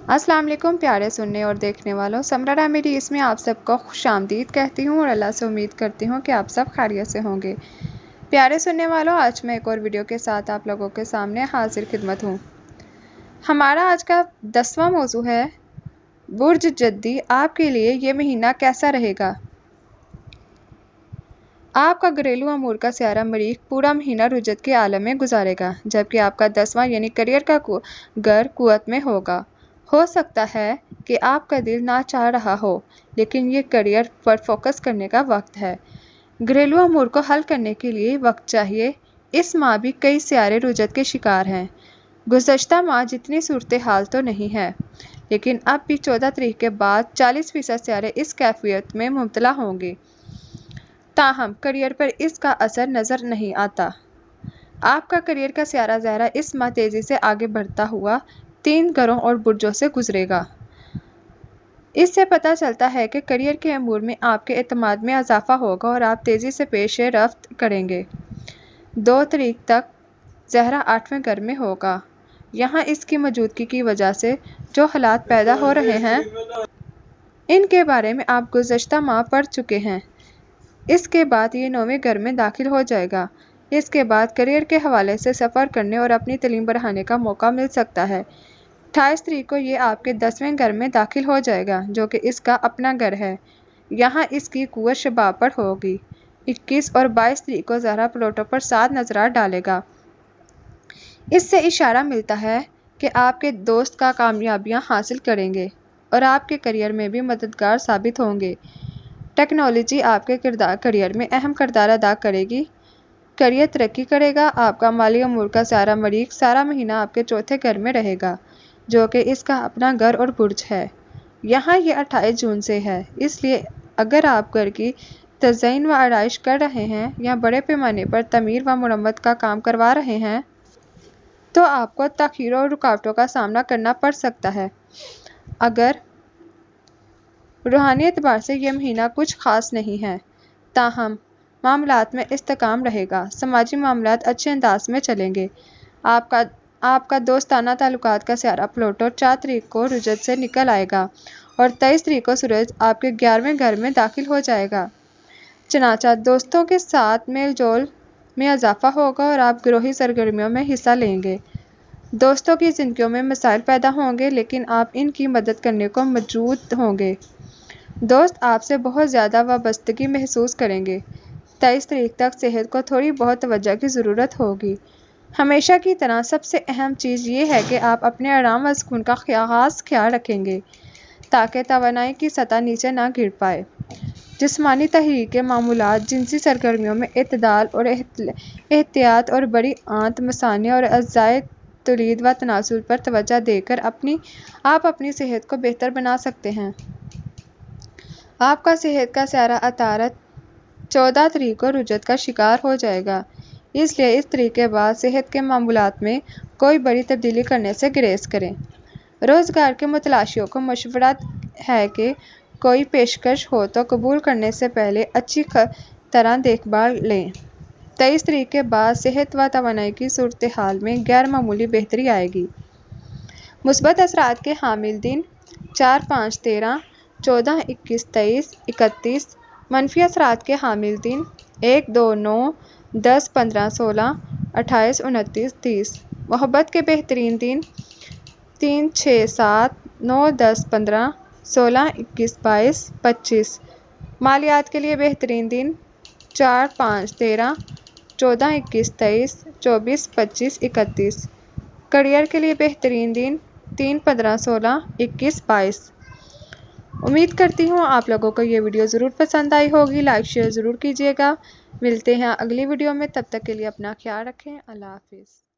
अस्सलाम वालेकुम प्यारे सुनने और देखने वालों, समरा रेमेडीज़ में आप सबको खुशामदीद कहती हूँ और अल्लाह से उम्मीद करती हूँ कि आप सब खैरियत से होंगे। प्यारे सुनने वालों, आज मैं एक और वीडियो के साथ आप लोगों के सामने हाजिर खिदमत हूँ। हमारा आज का 10वां मौजू है बुर्ज जद्दी, आपके लिए ये महीना कैसा रहेगा। आपका घरेलू अमूर का स्यारा मरीख पूरा महीना रुजत के आलम में गुजारेगा, जबकि आपका 10वां यानी करियर का घर कुवत में होगा। हो सकता है कि आपका दिल ना चाह रहा हो, लेकिन ये करियर पर फोकस करने का वक्त है। घरेलू अमूर को हल करने के लिए वक्त चाहिए। इस माह भी कई स्यारे रुजत के शिकार हैं। गुज़श्ता माह जितनी सूरत हाल तो नहीं है, लेकिन अब भी 14 तारीख के बाद 40% स्यारे इस कैफियत में मुब्तला होंगे। ताहम करियर पर इसका असर नज़र नहीं आता। आपका करियर का स्यारा ज़हरा इस माह तेज़ी से आगे बढ़ता हुआ 3 घरों और बुर्जों से गुजरेगा। इससे पता चलता है कि करियर के अमूर में आपके एतमाद में इजाफा होगा और आप तेज़ी से पेश रफ्त करेंगे। 2 तारीख तक ज़हरा 8वें घर में होगा। यहाँ इसकी मौजूदगी की वजह से जो हालात पैदा हो रहे हैं, इनके बारे में आप गुज़श्ता माह पढ़ चुके हैं। इसके बाद ये 9वें घर में दाखिल हो जाएगा। इसके बाद करियर के हवाले से सफ़र करने और अपनी तालीम बढ़ाने का मौका मिल सकता है। 28 तारीख को ये आपके 10वें घर में दाखिल हो जाएगा, जो कि इसका अपना घर है। यहाँ इसकी कुव्वत शबाब पर होगी। 21 और 22 तारीख को ज़हरा प्लूटो पर 7 नज़रात डालेगा। इससे इशारा मिलता है कि आपके दोस्त का कामयाबियाँ हासिल करेंगे और आपके करियर में भी मददगार साबित होंगे। टेक्नोलॉजी आपके करियर में अहम किरदार अदा करेगी। करियर तरक्की करेगा। आपका माली अमूर का सारा मरीख सारा महीना आपके 4थे घर में रहेगा, जो कि इसका अपना घर और बुर्ज है। यहाँ ये 28 जून से है, इसलिए अगर आप घर की तज़यीन व आराइश कर रहे हैं या बड़े पैमाने पर तमीर व मुरम्मत का काम करवा रहे हैं, तो आपको तख़ीरों और रुकावटों का सामना करना पड़ सकता है। अगर रूहानी एतबार से यह महीना कुछ ख़ास नहीं है, ताहम मामलात में इस्तेकाम रहेगा। समाजी मामलात अच्छे अंदाज में चलेंगे। आपका दोस्ताना ताल्लुकात का स्यारा प्लूटो 4 तारीख को रुजत से निकल आएगा और 23 तारीख को सूरज आपके 11वें घर में दाखिल हो जाएगा। चनाचा दोस्तों के साथ मेल जोल में इजाफा होगा और आप गिरोही सरगर्मियों में हिस्सा लेंगे। दोस्तों की ज़िंदगियों में मसाइल पैदा होंगे, लेकिन आप इनकी मदद करने को मौजूद होंगे। दोस्त आपसे बहुत ज़्यादा वाबस्तगी महसूस करेंगे। 23 तारीख तक सेहत को थोड़ी बहुत तवज्जो की ज़रूरत होगी। हमेशा की तरह सबसे अहम चीज़ ये है कि आप अपने आराम व सुकून का ख़ास ख्याल रखेंगे, ताकि तवानाई की सतह नीचे ना गिर पाए। जिस्मानी तहरीक के मामूलात, जिनसी सरगर्मियों में इत्तदाल और एहतियात और बड़ी आंत मसाने और अज़ाए तौलीद व तनासुल पर तवज्जो देकर आप अपनी सेहत को बेहतर बना सकते हैं। आपका सेहत का स्यारा अतारत 14 तारीख को रुजत का शिकार हो जाएगा, इसलिए इस तारीख के बाद सेहत के मामूलात में कोई बड़ी तब्दीली करने से गुरेज करें। रोज़गार के मुतलाशियों को मशवरा है कि कोई पेशकश हो तो कबूल करने से पहले अच्छी तरह देखभाल लें। 23 तारीख के बाद सेहत व तवानाई की सूरत हाल में गैर मामूली बेहतरी आएगी। मुस्बत असरात के हामिल दिन 4, 5, 13, 14, 21, 23, 31। मनफी असरात के हामिल दिन 1, 2, 9, 10, 15, 16, 28, 29, 30। मोहब्बत के बेहतरीन दिन 3, 6, 7, 9, 10, 15, 16, 21, 22, 25। मालियात के लिए बेहतरीन दिन 4, 5, 13, 14, 21, 23, 24, 25, 31। करियर के लिए बेहतरीन दिन 3, 15, 16, 21, 22। उम्मीद करती हूँ आप लोगों को ये वीडियो ज़रूर पसंद आई होगी। लाइक शेयर ज़रूर कीजिएगा। मिलते हैं अगली वीडियो में, तब तक के लिए अपना ख्याल रखें। अल्लाह हाफिज़।